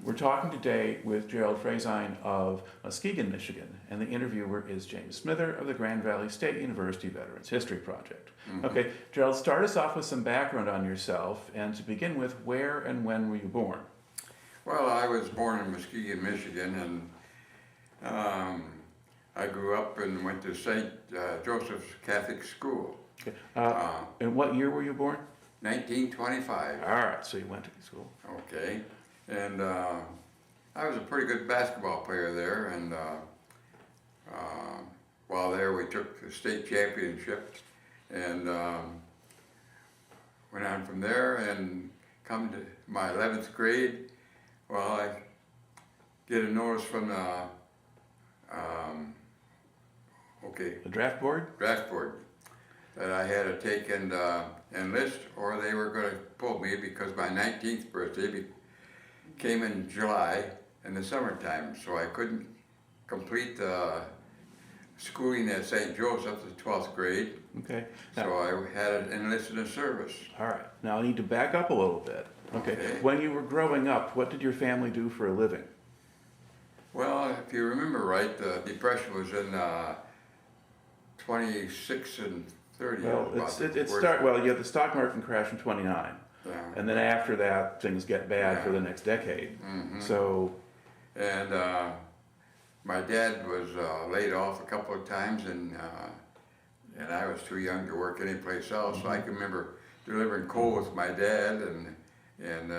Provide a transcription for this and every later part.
We're talking today with Gerald Frazine of Muskegon, Michigan, and the interviewer is James Smither of the Grand Valley State University Veterans History Project. Okay, Gerald, start us off with some background on yourself, and to begin with, where and when were you born? Well, I was born in Muskegon, Michigan, and I grew up and went to St. Joseph's Catholic School. Okay. And what year were you born? 1925. All right, so you went to school. Okay, and I was a pretty good basketball player there, and while there we took the state championship, and went on from there and come to my 11th grade. Well, I get a notice from the The draft board? draft board that I had to take and enlist, or they were going to pull me because my 19th birthday came in July in the summertime, so I couldn't complete schooling at St. Joseph's, the 12th grade. Okay. So I had enlisted in service. All right. Now I need to back up a little bit. Okay. When you were growing up, what did your family do for a living? Well, if you remember right, the Depression was in 26 and 30. Well, you had the stock market crash in 29. Yeah. And then after that, things get bad for the next decade. So, And my dad was laid off a couple of times, and I was too young to work anyplace else. So I can remember delivering coal with my dad and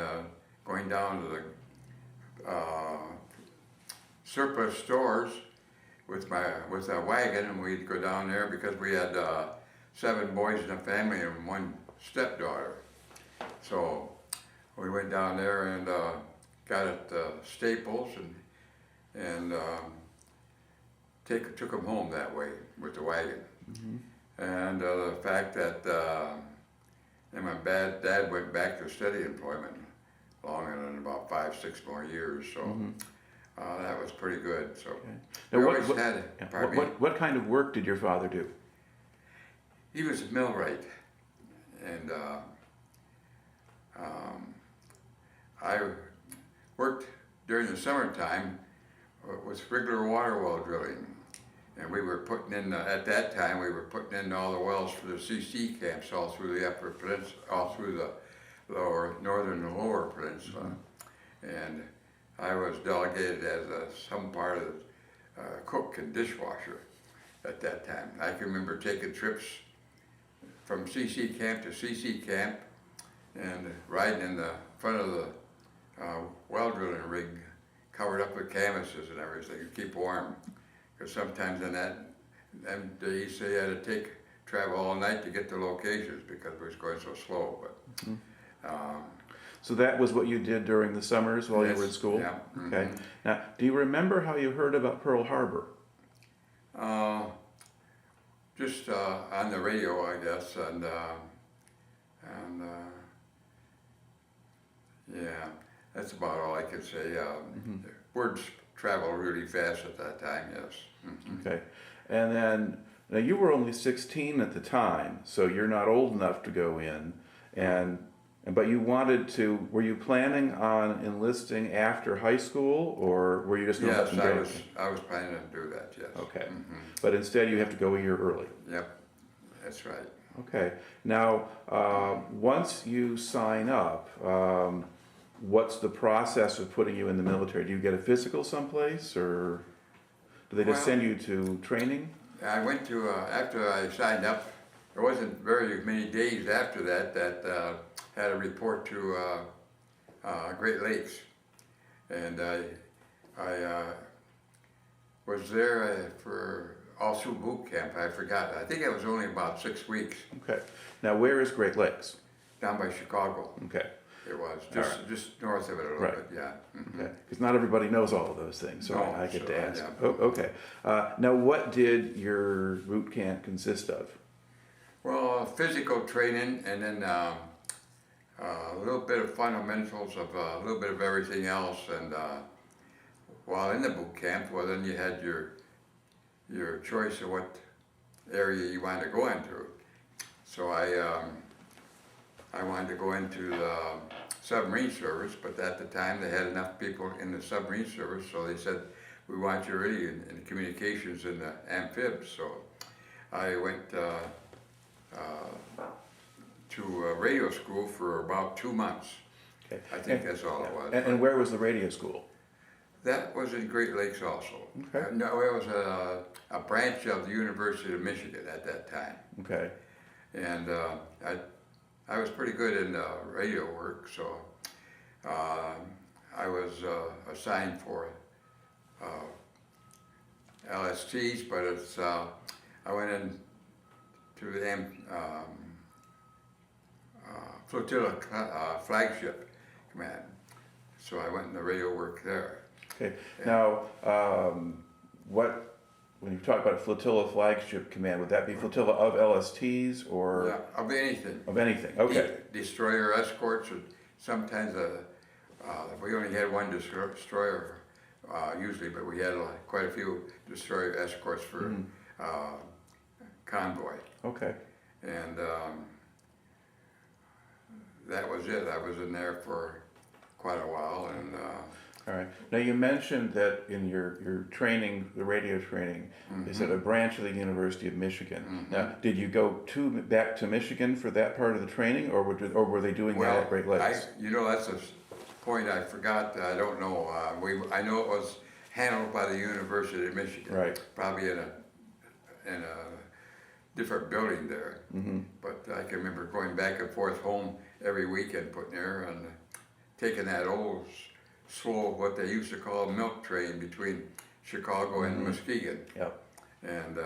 going down to the surplus stores with a wagon, and we'd go down there because we had 7 boys in the family and 1 stepdaughter. So we went down there and got at Staples and took them home that way with the wagon. And the fact that then my dad went back to steady employment longer than about 5-6 more years. So that was pretty good. So now what kind of work did your father do? He was a millwright, and I worked during the summertime with regular water well drilling, and we were putting in at that time we were putting in all the wells for the CC camps all through the upper peninsula, all through the northern and lower peninsula, and I was delegated as some part of the cook and dishwasher at that time. I can remember taking trips from CC camp to CC camp and riding in the front of the well drilling rig, covered up with canvases and everything to keep warm. Because sometimes in them days they had to travel all night to get to locations because we was going so slow. But so that was what you did during the summers while you were in school? Yeah. Okay. Now, do you remember how you heard about Pearl Harbor? Just on the radio, I guess, and yeah, that's about all I could say. Words travel really fast at that time, yes. Okay. And then, now you were only 16 at the time, so you're not old enough to go in, but you wanted to, were you planning on enlisting after high school, or were you just going to Yes, I was planning to do that, yes. Okay. But instead you have to go a year early. Yep, that's right. Okay. Now, once you sign up, what's the process of putting you in the military? Do you get a physical someplace, or do they just send you to training? I went to, after I signed up, there wasn't very many days after that had a report to Great Lakes. And I was there for all through boot camp. I forgot. I think it was only about 6 weeks. Okay. Now, where is Great Lakes? Down by Chicago. Okay. It was just north of it a little bit, yeah. Okay. Because not everybody knows all of those things, so I get to ask. Yeah. Oh, okay. Now, what did your boot camp consist of? Well, physical training, and then a little bit of fundamentals of a little bit of everything else. And while in the boot camp, well, then you had your choice of what area you wanted to go into. So I wanted to go into the submarine service, but at the time they had enough people in the submarine service, so they said, we want you already in communications in the amphibs. So I went to radio school for about 2 months. Okay. I think that's all it was. And where was the radio school? That was in Great Lakes also. Okay. No, it was a branch of the University of Michigan at that time. Okay. And I was pretty good in radio work, so I was assigned for LSTs, but it's I went in to the flotilla flagship command, so I went in the radio work there. Okay. Yeah. Now, when you talk about flotilla flagship command, would that be flotilla of LSTs or Yeah, of anything. of anything? Okay. Destroyer escorts, or sometimes we only had one destroyer usually, but we had quite a few destroyer escorts for convoy. Okay. And that was it. I was in there for quite a while, and All right. Now you mentioned that in your training, the radio training, they said a branch of the University of Michigan. Now, did you go back to Michigan for that part of the training, or were they doing that at Great Lakes? That's a point I forgot. I don't know. I know it was handled by the University of Michigan. Right. Probably in a different building there. But I can remember going back and forth home every weekend, putting there and taking that old slow, what they used to call a milk train between Chicago and Muskegon. Yep. And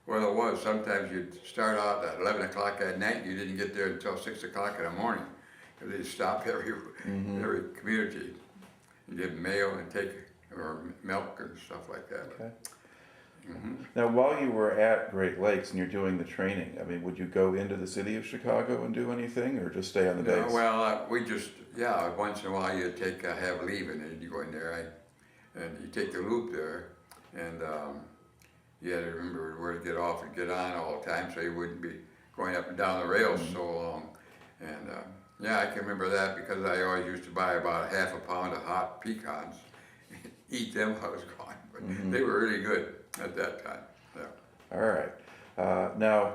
well, it was, sometimes you'd start out at 11 o'clock at night, you didn't get there until 6 o'clock in the morning, because they'd stop every community and give mail and take, or milk and stuff like that. Okay. Now, while you were at Great Lakes and you're doing the training, I mean, would you go into the city of Chicago and do anything, or just stay on the base? Well, we just, once in a while you'd have leave, and then you go in there, and you take the loop there, and you had to remember where to get off and get on all the time, so you wouldn't be going up and down the rails so long. And I can remember that because I always used to buy about half a pound of hot pecans, eat them while I was gone, but they were really good at that time. Yeah. All right. Now,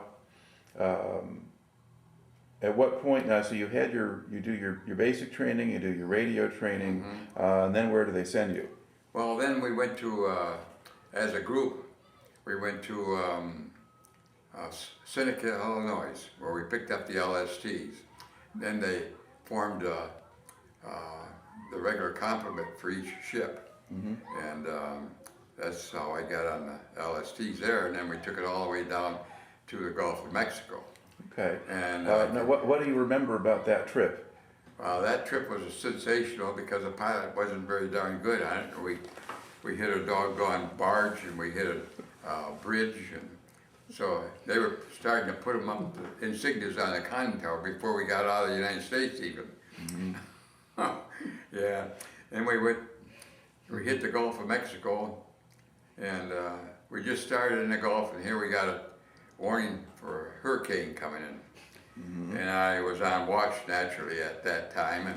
at what point now? So you do your basic training, you do your radio training, and then where do they send you? Well, then we went to, as a group, we went to Seneca, Illinois, where we picked up the LSTs. Then they formed the regular complement for each ship, and that's how I got on the LSTs there. And then we took it all the way down to the Gulf of Mexico. Okay. And now, what do you remember about that trip? That trip was sensational because the pilot wasn't very darn good on it. We hit a doggone barge, and we hit a bridge, and so they were starting to put them up, the insignias on the conning tower before we got out of the United States even. Yeah, and we hit the Gulf of Mexico, and we just started in the Gulf, and here we got a warning for a hurricane coming in. And I was on watch naturally at that time,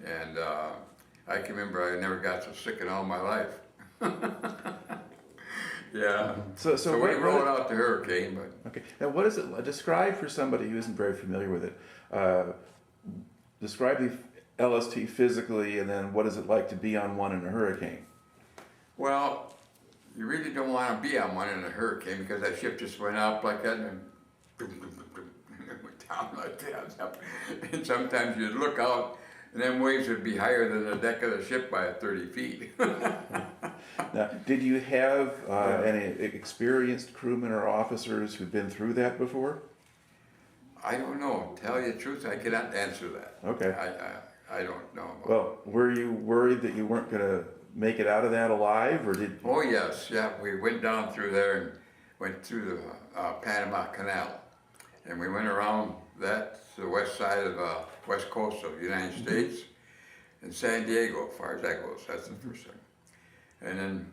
and I can remember I never got so sick in all my life. Yeah. So we rode out the hurricane, but okay. Now, what is it? Describe for somebody who isn't very familiar with it. Describe the LST physically, and then what is it like to be on one in a hurricane? Well, you really don't want to be on one in a hurricane because that ship just went up like that and it went down like that. And sometimes you'd look out and them waves would be higher than the deck of the ship by 30 feet. Now, did you have any experienced crewmen or officers who've been through that before? I don't know. Tell you the truth, I cannot answer that. Okay. I don't know. Well, were you worried that you weren't going to make it out of that alive, or did? Oh yes, yeah. We went down through there and went through the Panama Canal, and we went around that to the west side of west coast of the United States, and San Diego, as far as that goes. That's the first thing. And then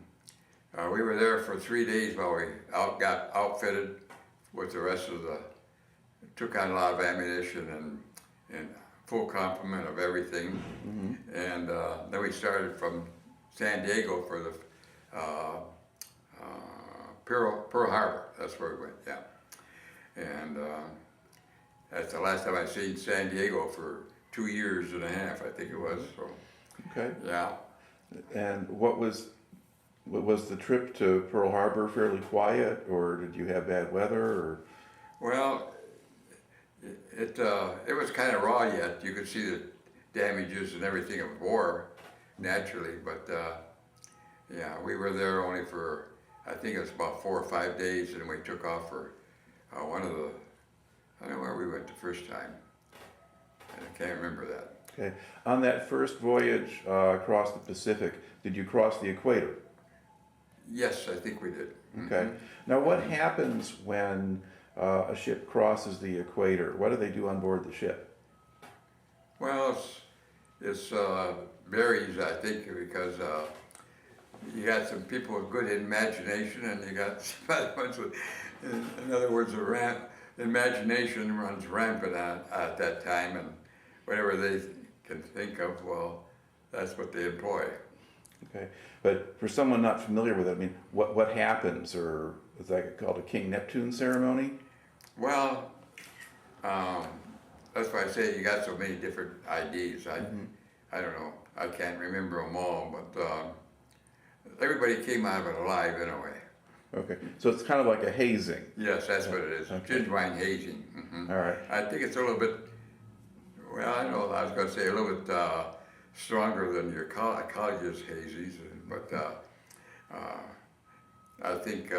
we were there for 3 days while we got outfitted with the rest of took on a lot of ammunition and full complement of everything. And then we started from San Diego for the Pearl Harbor. That's where we went, yeah. And that's the last time I seen San Diego for 2 years and a half, I think it was. So, Okay. yeah. And what was the trip to Pearl Harbor fairly quiet, or did you have bad weather, or? Well, it was kind of raw yet. You could see the damages and everything of war, naturally. But yeah, we were there only for, I think it was about 4 or 5 days, and we took off for one of the, I don't know where we went the first time. I can't remember that. Okay. On that first voyage across the Pacific, did you cross the equator? Yes, I think we did. Okay. Now, what happens when a ship crosses the equator? What do they do on board the ship? Well, it's varies, I think, because you got some people with good imagination, and you got some other ones with, in other words, imagination runs rampant at that time, and whatever they can think of, well, that's what they employ. Okay. But for someone not familiar with it, I mean, what happens, or is that called a King Neptune ceremony? Well, that's why I say you got so many different IDs. I don't know. I can't remember them all, but everybody came out of it alive anyway. Okay, so it's kind of like a hazing. Yes, that's what it is. Okay. Genuine hazing. All right. I think it's a little bit, well, I know I was going to say a little bit stronger than your college's hazies, but I think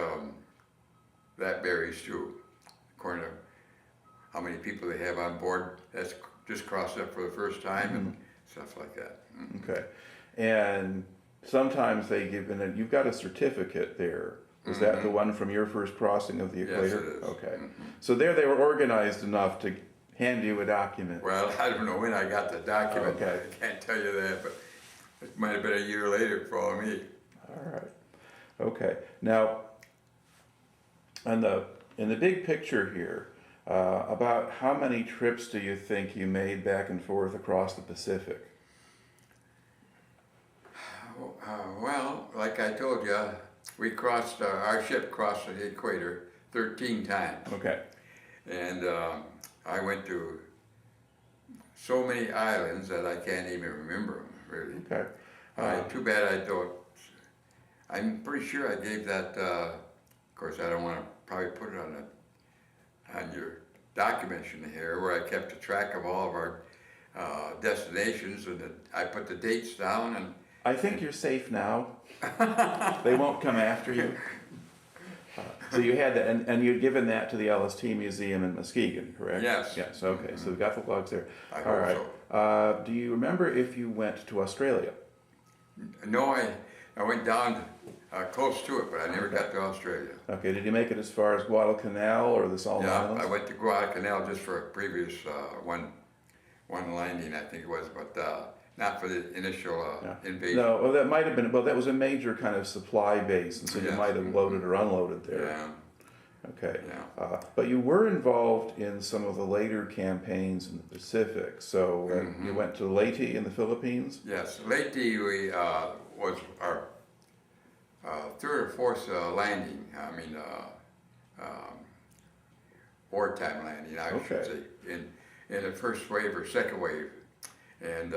that varies too, according to how many people they have on board that's just crossed up for the first time and stuff like that. Okay, and sometimes they give, and you've got a certificate there. Is that the one from your first crossing of the equator? Yes, it is. Okay, so there they were organized enough to hand you a document. Well, I don't know when I got the document. Okay. I can't tell you that, but it might have been a year later for all me. All right. Okay. Now, in the big picture here, about how many trips do you think you made back and forth across the Pacific? Well, like I told you, we crossed, our ship crossed the equator 13 times. Okay. And I went to so many islands that I can't even remember them, really. Okay. Too bad I don't. I'm pretty sure I gave that, of course I don't want to probably put it on your documentation here, where I kept a track of all of our destinations, and I put the dates down. And I think you're safe now. They won't come after you. So you had that, and you'd given that to the LST Museum in Muskegon, correct? Yes. Yes, okay, so we've got the logs there. I All hope right. so. Do you remember if you went to Australia? No, I went down close to it, but I never got to Australia. Okay, did you make it as far as Guadalcanal or the Solomon Yeah, Islands? I went to Guadalcanal just for a previous one landing, I think it was, but not for the initial invasion. No, well, that might have been, well, that was a major kind of supply base, and so you Yes. might have loaded or unloaded there. Yeah, Okay. yeah. But you were involved in some of the later campaigns in the Pacific. So you went to Leyte in the Philippines? Yes, Leyte was our third or fourth landing. I mean, wartime landing, I should say, in the first wave or second wave. And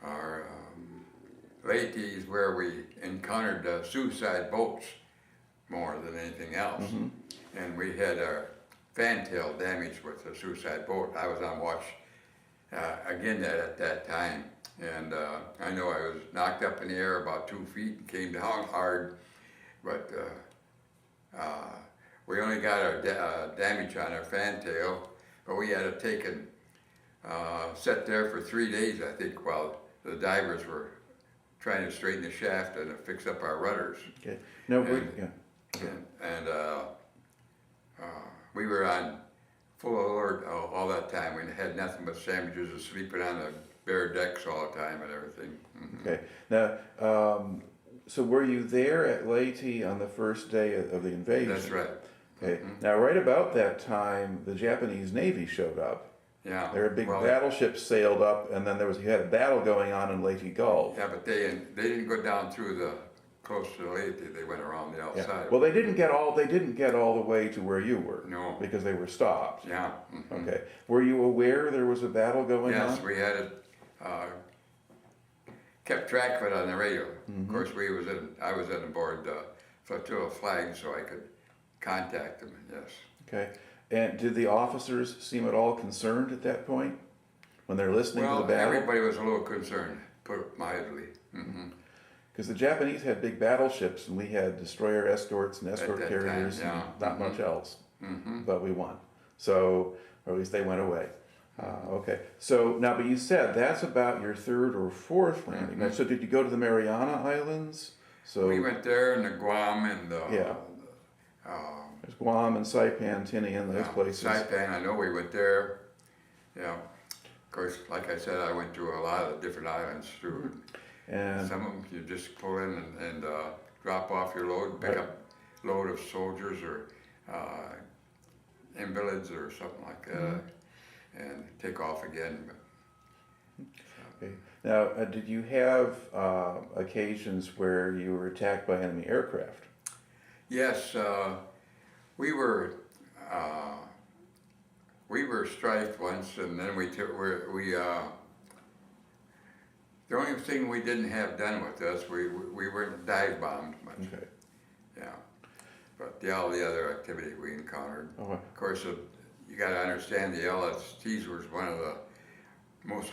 our Leyte is where we encountered suicide boats more than anything else. And we had our fantail damaged with a suicide boat. I was on watch again at that time. And I know I was knocked up in the air about 2 feet and came down hard, but we only got our damage on our fantail, but we had it taken, set there for 3 days, I think, while the divers were trying to straighten the shaft and fix up our rudders. Okay. No, And we were on full alert all that time. We had nothing but sandwiches and sleeping on the bare decks all the time and everything. Okay. Now, so were you there at Leyte on the first day of the invasion? That's right. Okay. Now, right about that time, the Japanese Navy showed up. Yeah. There were big Well, battleships sailed up, and then you had a battle going on in Leyte Gulf. Yeah, but they didn't go down through the close to Leyte. They went around the Yeah. outside. Well, they didn't get all the way to where you were. No. Because they were stopped. Yeah. Mhm. Okay. Were you aware there was a battle going on? Yes, we had it. Kept track of it on the radio. Of course, I was on board flotilla flag, so I could contact them. Yes. Okay. And did the officers seem at all concerned at that point when they're listening to the battle? Everybody was a little concerned, put it mildly. Because the Japanese had big battleships, and we had destroyer escorts and escort that carriers, time, yeah. and not much else. But we won. So, or at least they went away. Okay. So now, but you said that's about your third or fourth landing. Now, so did you go to the Mariana Islands? So We went there and the Guam and there's Guam and Saipan, Tinian, those places. Saipan, I know we went there. Yeah. Of course, like I said, I went to a lot of different islands through. And Some of them you just pull in and drop off your load, pick up a load of soldiers or invalids or something like that, and take off again. okay. Now, did you have occasions where you were attacked by enemy aircraft? Yes, we were striked once, and then the only thing we didn't have done with us, we weren't dive bombed much. Okay. Yeah, but all the other activity we encountered. Oh, Of course, you got to understand the LSTs was one of the most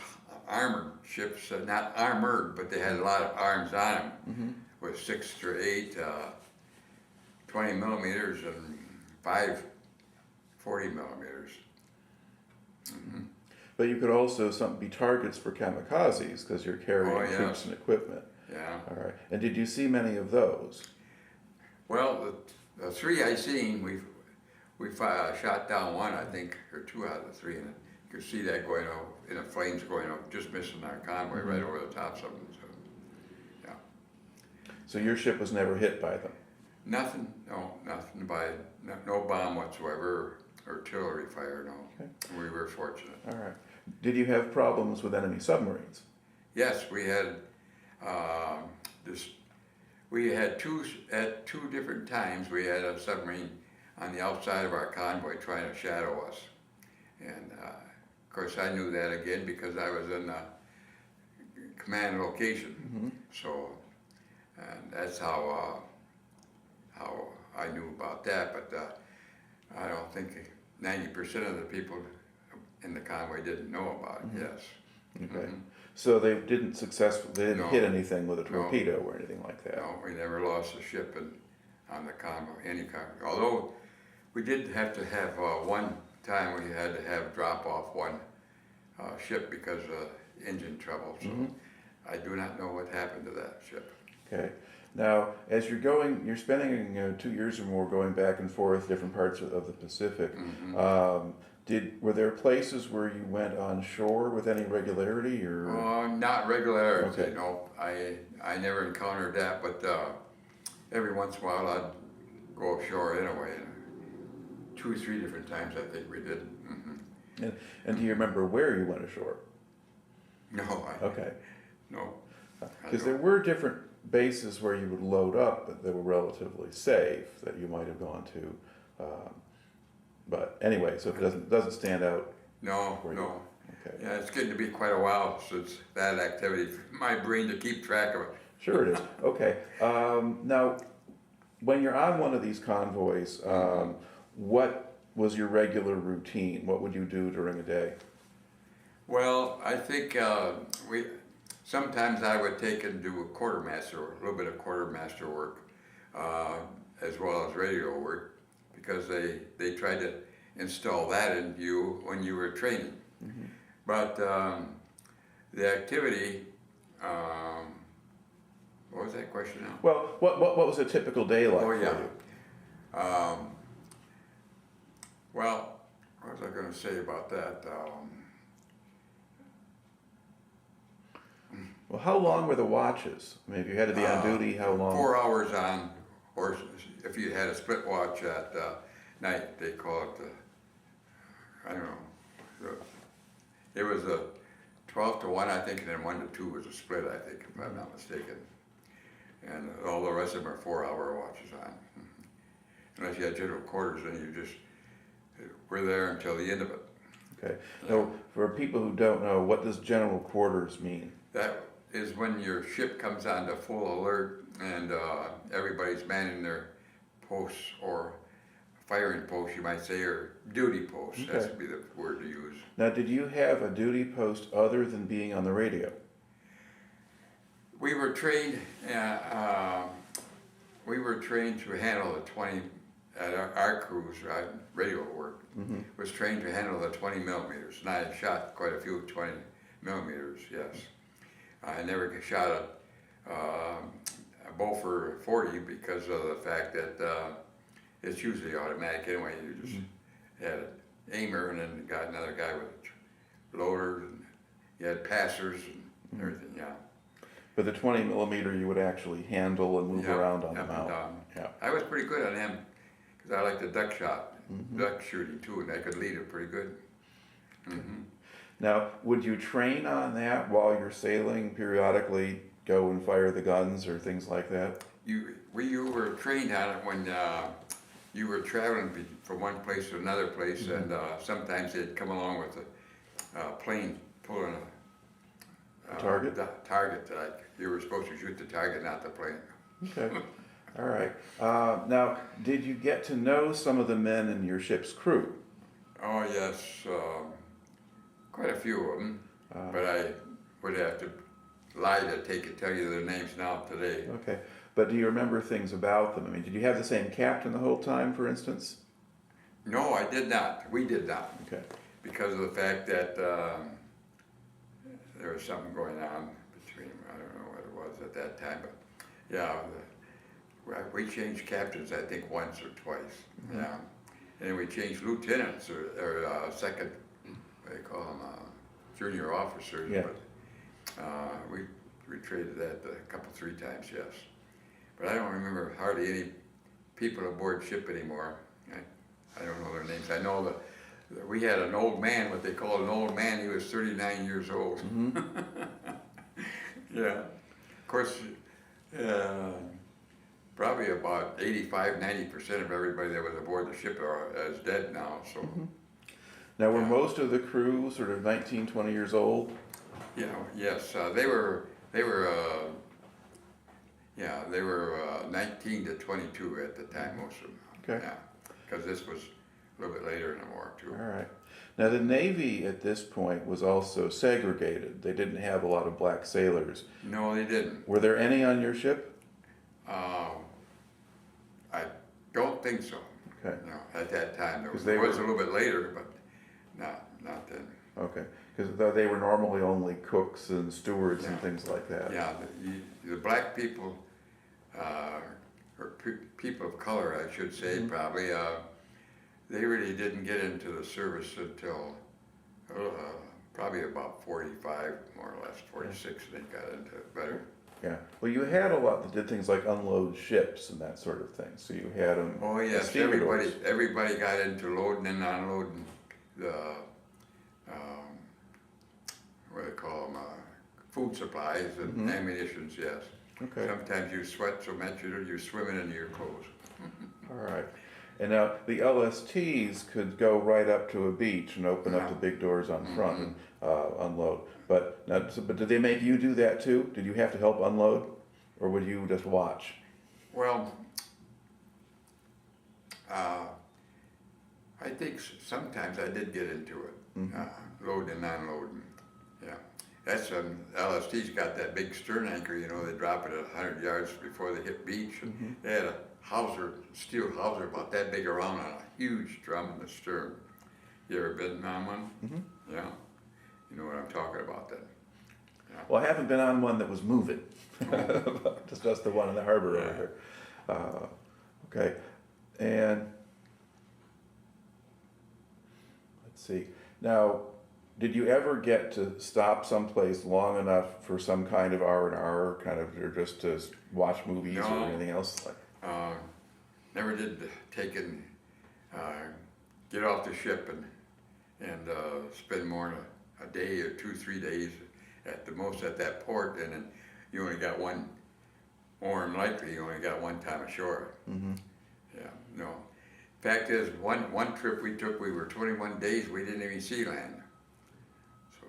armored ships, not armored, but they had a lot of arms on them, with 6 to 8 20 millimeters and 5 40 millimeters. But you could also be targets for kamikazes because you're carrying yes. troops and equipment. Yeah. All right. And did you see many of those? Well, the 3 I seen, we shot down 1, I think, or 2 out of the 3, and you could see that going out in the flames going out, just missing our convoy right over the tops of them. So, yeah. So your ship was never hit by them? Nothing no bomb whatsoever, or artillery fire, no. Okay. We were fortunate. All right. Did you have problems with enemy submarines? Yes, we had at 2 different times we had a submarine on the outside of our convoy trying to shadow us. And of course I knew that again because I was in the command location. So, and that's how I knew about that, but I don't think 90% of the people in the convoy didn't know about it, yes. Okay. So they didn't No. hit anything with a torpedo or anything like that? No, we never lost a ship on the convoy, any convoy. Although we did have to have one time we had to have drop off one ship because of engine trouble. So I do not know what happened to that ship. Okay. Now, as you're spending 2 years or more going back and forth different parts of the Pacific. Were there places where you went on shore with any regularity, or? Not regularity. Okay. No, I never encountered that, but every once in a while I'd go ashore anyway. 2 or 3 different times I think we did. And do you remember where you went ashore? No. Okay. No. Because there were different bases where you would load up, but they were relatively safe that you might have gone to. But anyway, so it doesn't stand out. No. Okay. Yeah, it's getting to be quite a while since that activity for my brain to keep track of it. Sure it is. Okay. Now, when you're on one of these convoys, what was your regular routine? What would you do during a day? Well, I think sometimes I would take and do a little bit of quartermaster work, as well as radio work, because they tried to install that in you when you were training. But the activity, what was that question now? Well, what was a typical day like for you? Well, what was I going to say about that? Well, how long were the watches? I mean, if you had to be on duty, how long? 4 hours on, or if you had a split watch at night, they call it I don't know, It was a 12-1, I think, and then 1-2 was a split, I think, if I'm not mistaken. And all the rest of them are 4-hour watches on. Unless you had general quarters, then you just were there until the end of it. Okay. So for people who don't know, what does general quarters mean? That is when your ship comes on to full alert and everybody's manning their posts or firing posts, you might say, or duty posts. Okay. That would be the word to use. Now, did you have a duty post other than being on the radio? We were trained. We were trained to handle the 20. Our crews, radio work, was trained to handle the 20 millimeters, and I had shot quite a few 20 millimeters. Yes, I never shot a Beaufort 40 because of the fact that it's usually automatic anyway. You just had an aimer, and then got another guy with a loader, and you had passers and everything. Yeah. But the 20 millimeter you would actually handle and move around on the up and mount. down. Yeah. I was pretty good on them because I like the duck shot, duck shooting too, and I could lead it pretty good. Now, would you train on that while you're sailing periodically, go and fire the guns or things like that? You were trained on it when you were traveling from one place to another place, and sometimes they'd come along with a plane pulling a target? Target, like you were supposed to shoot the target, not the plane. Okay. All right. Now, did you get to know some of the men in your ship's crew? Oh yes, quite a few of them, but I would have to lie to tell you their names now today. Okay. But do you remember things about them? I mean, did you have the same captain the whole time, for instance? No, I did not. We did not. Okay. Because of the fact that there was something going on between, I don't know what it was at that time, but yeah, we changed captains, I think, once or twice. Yeah. And then we changed lieutenants or second, what do they call them, junior officers. Yeah. But we traded that three times, yes. But I don't remember hardly any people aboard ship anymore. I don't know their names. I know that we had an old man, what they call an old man. He was 39 years old. Yeah. Of course, probably about 85-90% of everybody that was aboard the ship is dead now. So. Now, were most of the crew sort of 19, 20 years old? Yeah. Yes. They were. They were 19 to 22 at the time, most of them. Okay. Yeah. Because this was a little bit later in the war too. All right. Now, the Navy at this point was also segregated. They didn't have a lot of black sailors. No, they didn't. Were there any on your ship? I don't think so. Okay. No, at that time. There was, they it was were- a little bit later, but not then. Okay. Because they were normally only cooks and stewards and things like that. Yeah, the black people, or people of color, I should say, probably, they really didn't get into the service until probably about 45, more or less, 46, they got into it better. Yeah. Well, you had a lot that did things like unload ships and that sort of thing. So you had them. Oh yes, everybody got into loading and unloading the what do they call them, food supplies and ammunitions. Yes. Okay. Sometimes you sweat so much you're swimming into your clothes. All right. And now the LSTs could go right up to a beach and open up the big doors on front and unload. But did they make you do that too? Did you have to help unload, or would you just watch? Well, I think sometimes I did get into it, loading and unloading. Yeah, that's LST's got that big stern anchor. You know, they drop it at 100 yards before they hit beach. And they had a steel hawser about that big around on a huge drum in the stern. You ever been on one? Yeah. You know what I'm talking about then. Yeah. Well, I haven't been on one that was moving. Just the one in the harbor over here. Okay, and let's see. Now, did you ever get to stop someplace long enough for some kind of R&R, kind of, or just to watch movies or anything else? Never did get off the ship and spend more than a day or 2, 3 days at the most at that port, and then you only got one, more than likely, you only got one time ashore. Mm-hmm. Yeah, no. Fact is, one trip we took, we were 21 days, we didn't even see land. So,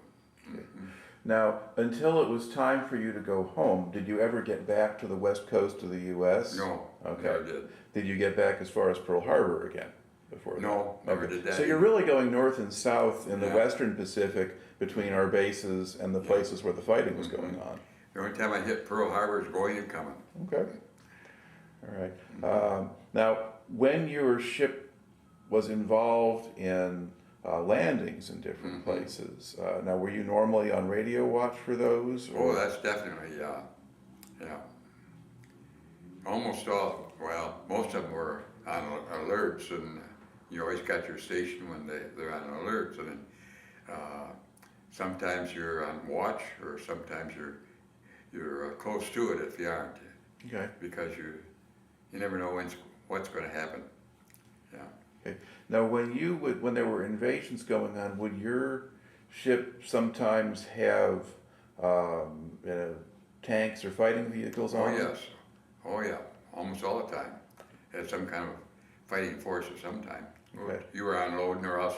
Now, until it was time for you to go home, did you ever get back to the west coast of the U.S.? no, Okay. never did. Did you get back as far as Pearl Harbor again before that? No, never Okay. did that. So you're really going north and south in the Yeah. western Pacific between our bases and the places where the fighting was Mhm. going on. The only time I hit Pearl Harbor is going and coming. Okay. All right. Now, when your ship was involved in landings in different Mhm. places, now were you normally on radio watch for those? Oh, that's definitely, yeah. Almost all, well, most of them were on alerts, and you always got your station when they're on alerts, and then sometimes you're on watch, or sometimes you're close to it if you aren't, Okay. because you never know what's going to happen. Yeah. Okay. Now, when there were invasions going on, would your ship sometimes have tanks or fighting vehicles Oh on? yes. Oh yeah. Almost all the time. Had some kind of fighting force at some time. Okay. You were unloading, or else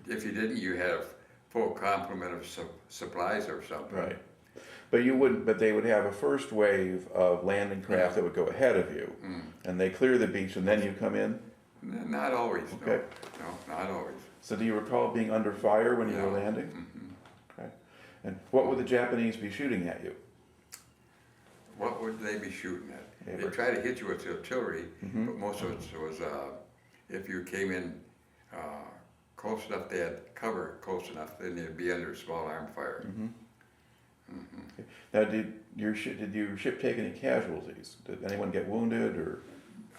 if you didn't, you had a full complement of supplies or something. Right. But you wouldn't. But they would have a first wave of landing craft that would go ahead of you, and they clear the beach, and then you come in. Not always. Okay. No, not always. So do you recall being under fire when you were Yeah. landing? Mhm. Okay. And what would the Japanese be shooting at you? What would they be shooting at? They They were- try to hit you with artillery, Mhm. but most of it was if you came in close enough, they had cover close enough, then you'd be under small arm fire. Mm-hmm. Now, did your ship take any casualties? Did anyone get wounded or?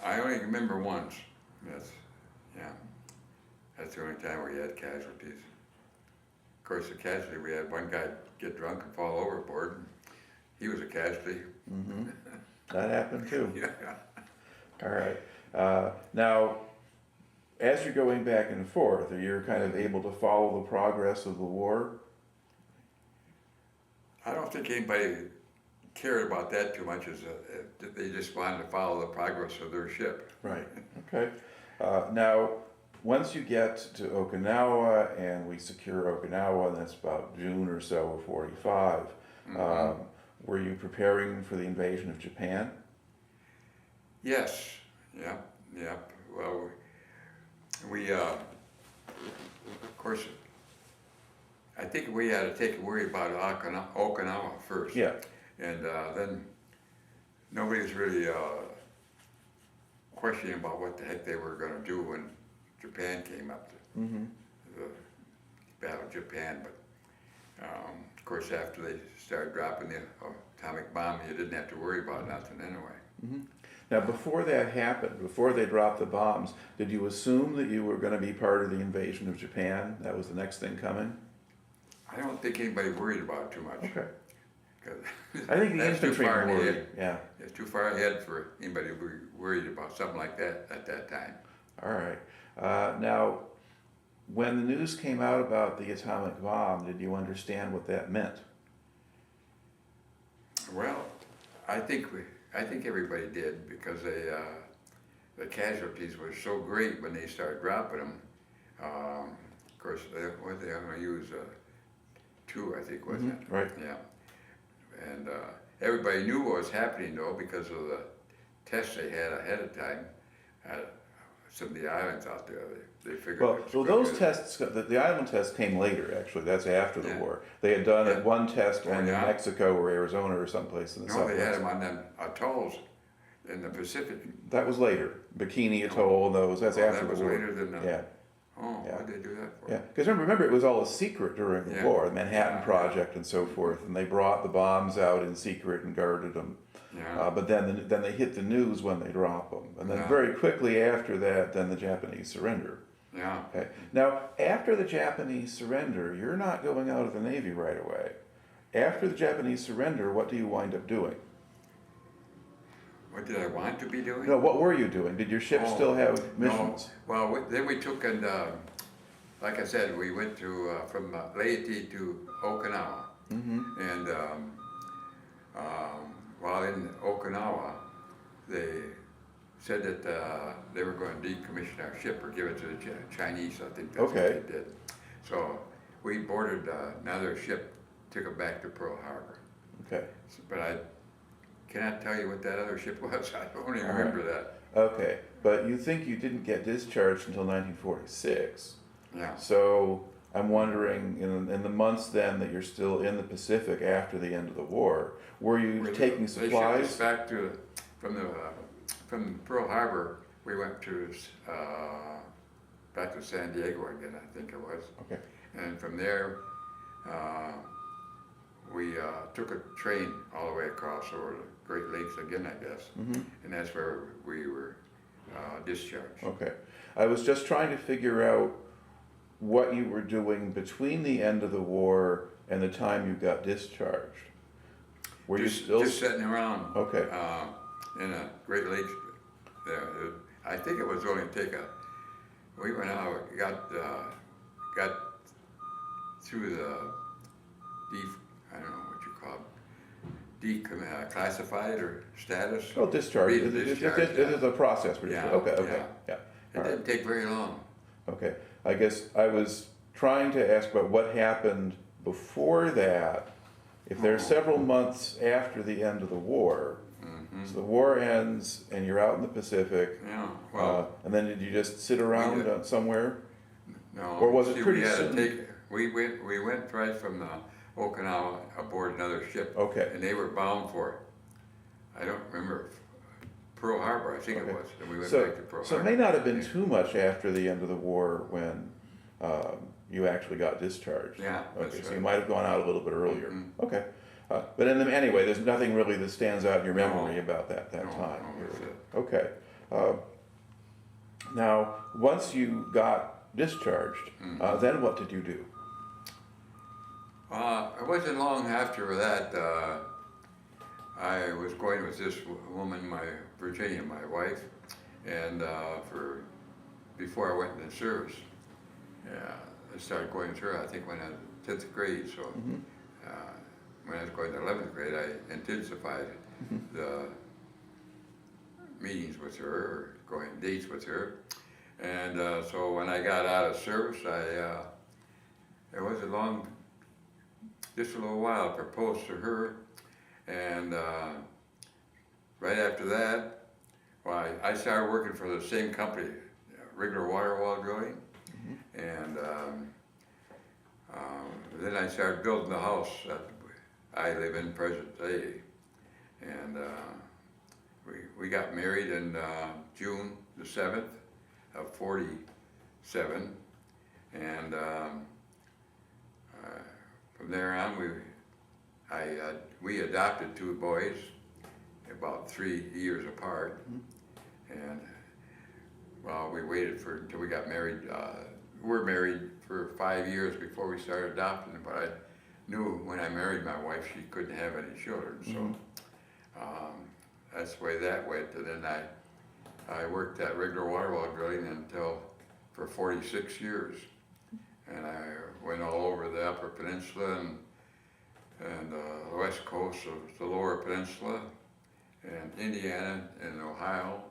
I only remember once. That's the only time we had casualties. Of course, the casualty, we had one guy get drunk and fall overboard. He was a casualty. Mm-hmm. That happened too. Yeah. All right. Now, as you're going back and forth, are you kind of able to follow the progress of the war? I don't think anybody cared about that too much. They just wanted to follow the progress of their ship. Right. Okay. Now, once you get to Okinawa and we secure Okinawa, and that's about June or so of 45, were you preparing for the invasion of Japan? Yes. Yep. Well, we of course, I think we had to take a worry about Okinawa first. Yeah. And then nobody was really questioning about what the heck they were going to do when Japan came up, Mm-hmm. the Battle of Japan. But of course, after they started dropping the atomic bomb, you didn't have to worry about nothing anyway. Mm-hmm. Now, before that happened, before they dropped the bombs, did you assume that you were going to be part of the invasion of Japan? That was the next thing coming? I don't think anybody worried about it too much. Okay. 'Cause I think the that's too infantry far were worried. ahead. Yeah. It's too far ahead for anybody to be worried about something like that at that time. All right. Now, when the news came out about the atomic bomb, did you understand what that meant? Well, I think everybody did, because the casualties were so great when they started dropping them. Of course, what they were going to use 2, I think, wasn't it? Right. Yeah. And everybody knew what was happening though, because of the tests they had ahead of time at some of the islands out there. They figured. Well, it was so gonna those be- tests, the island test came later, actually. That's after the Yeah. war. They had done Yeah. one test Oh, in New yeah? Mexico or Arizona or someplace in the No, they had southwest. them on them atolls in the Pacific. That was later. Bikini Atoll and those. That's Oh, after that was the war. later than the. Yeah. Oh, Yeah. what did they do that for? Yeah, because remember, it was all a secret during the Yeah. war, the Manhattan Yeah. Project and so forth, and they brought the bombs out in secret and guarded them. Yeah. But then they hit the news when they dropped them, and then Yeah. very quickly after that, then the Japanese surrender. Yeah. Okay. Now, after the Japanese surrender, you're not going out of the Navy right away. After the Japanese surrender, what do you wind up doing? What did I want to be doing? No, what were you doing? Did your ship Oh, still have missions? No. Well, then we took and like I said, we went to from Leyte to Okinawa, and while in Okinawa, they said that they were going to decommission our ship or give it to the Chinese. I think that's what they did. So we boarded another ship, took it back to Pearl Harbor. Okay. But I cannot tell you what that other ship was. I don't even remember that. Okay, but you think you didn't get discharged until 1946. Yeah. So I'm wondering, in the months then that you're still in the Pacific after the end of the war, were you taking supplies? They shipped us back to from Pearl Harbor. We went to back to San Diego again, I think it was. Okay. And from there, we took a train all the way across over the Great Lakes again, I guess. And that's where we were discharged. Okay. I was just trying to figure out what you were doing between the end of the war and the time you got discharged. Were you still just sitting around? Okay. In a Great Lakes. I think it was only we went out, got through the I don't know what you call it, declassified or status. Oh, discharge. It is a process. Yeah. Okay. Yeah. It didn't take very long. Okay. I guess I was trying to ask about what happened before that. If there are several months after the end of the war, so the war ends and you're out in the Pacific. Yeah. Well. And then did you just sit around somewhere? No. Or was it pretty soon? We went right from Okinawa aboard another ship. Okay. And they were bound for, I don't remember, Pearl Harbor, I think it was. And we went back to Pearl Harbor. So it may not have been too much after the end of the war when you actually got discharged. Yeah. Okay, so you might have gone out a little bit earlier. Okay. But anyway, there's nothing really that stands out in your memory about that time. No, okay. Now, once you got discharged, then what did you do? It wasn't long after that. I was going with this woman, Virginia, my wife, and before I went into service, I started going with her. I think when I was 10th grade. So when I was going to 11th grade, I intensified the meetings with her, or going dates with her, and so when I got out of service, it wasn't long. Just a little while, I proposed to her, and right after that, well, I started working for the same company, Regular Water Well Drilling, and then I started building the house that I live in present day, and we got married in June the 7th of 47, and from there on, we adopted 2 boys, about 3 years apart, and well, we waited until we got married. We were married for 5 years before we started adopting, but I knew when I married my wife she couldn't have any children, so that's the way that went. And then I worked at Regular Water Well Drilling for 46 years. And I went all over the Upper Peninsula and the west coast of the Lower Peninsula, and Indiana and Ohio,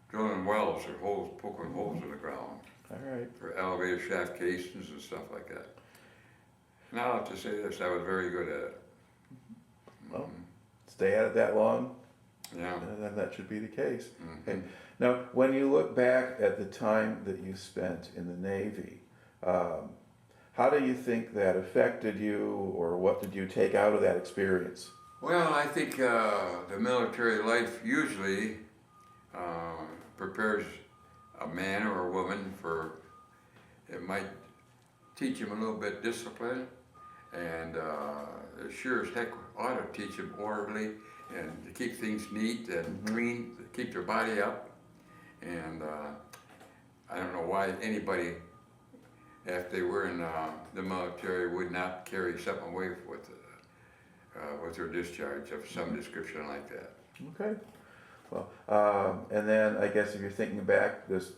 drilling wells or poking holes in the ground. All right. For elevator shaft casings and stuff like that. And I'll have to say this, I was very good at it. Well, stay at it that long, Yeah. then that should be the case. Okay. Now, when you look back at the time that you spent in the Navy, how do you think that affected you, or what did you take out of that experience? Well, I think the military life usually prepares a man or a woman it might teach him a little bit discipline, and it sure as heck ought to teach him orderly and to keep things neat and clean, to keep their body up. And I don't know why anybody, if they were in the military, would not carry something away with their discharge of some description like that. Okay. Well, and then I guess if you're thinking back, this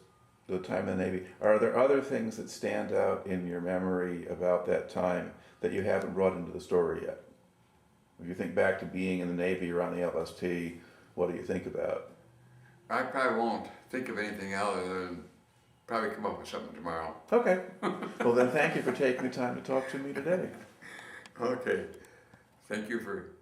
the time in the Navy. Are there other things that stand out in your memory about that time that you haven't brought into the story yet? If you think back to being in the Navy or on the LST, what do you think about? I probably won't think of anything other than probably come up with something tomorrow. Okay. Well, then thank you for taking the time to talk to me today. Okay. Thank you for